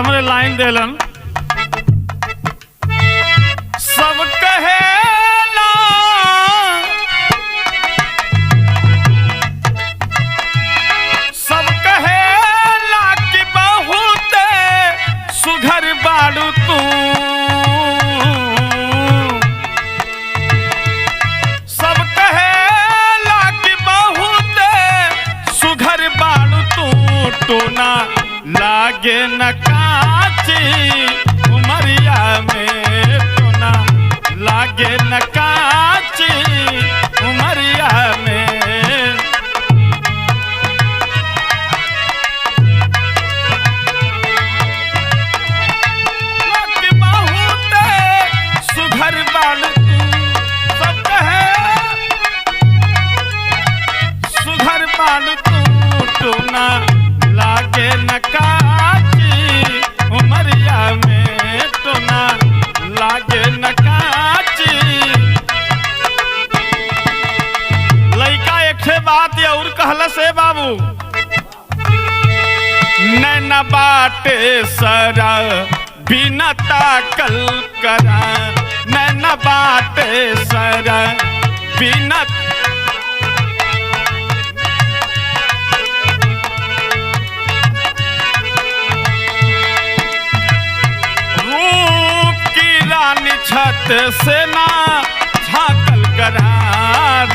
हमरे लाइन देलन। सब कहेला कि बहुत सुघर बाड़ू तू, सब कहेला कि बहुत सुघर बाड़ू तू, टोना लागे न काची उमरिया में, टोना लागे न काची उमरिया में। बहुत सुघर बाड़ू तू, सब कहे सुघर बाड़ू तू, टोना लागे न काची उमरिया में, टोना लागे न काची। लइका एक ठे बात और कहला से बाबू, नैना बाटे सरा बिना ताकल करा, नैना बाटे सरा बिना छत से ना झाकल करार,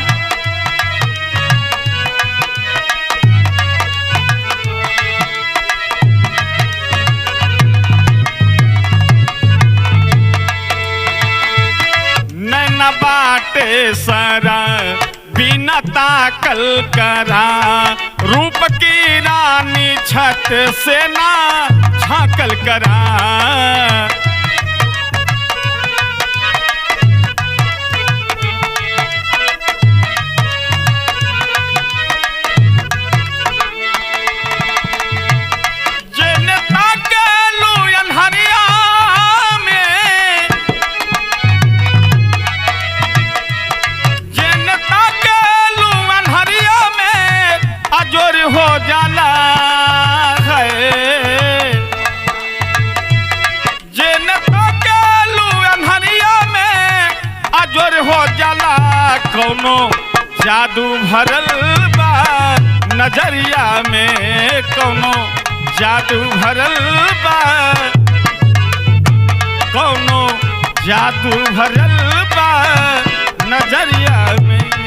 नैना बाटे सरा बिना ताकल करा, रूप की रानी छत से ना झाकल करा। हो जाला है जनता के लू अन्हरिया में अजोर हो जाला, कौनो जादू भरल बा नजरिया में, कौनो जादू भरल बा, कौनो जादू भरल बा नजरिया में।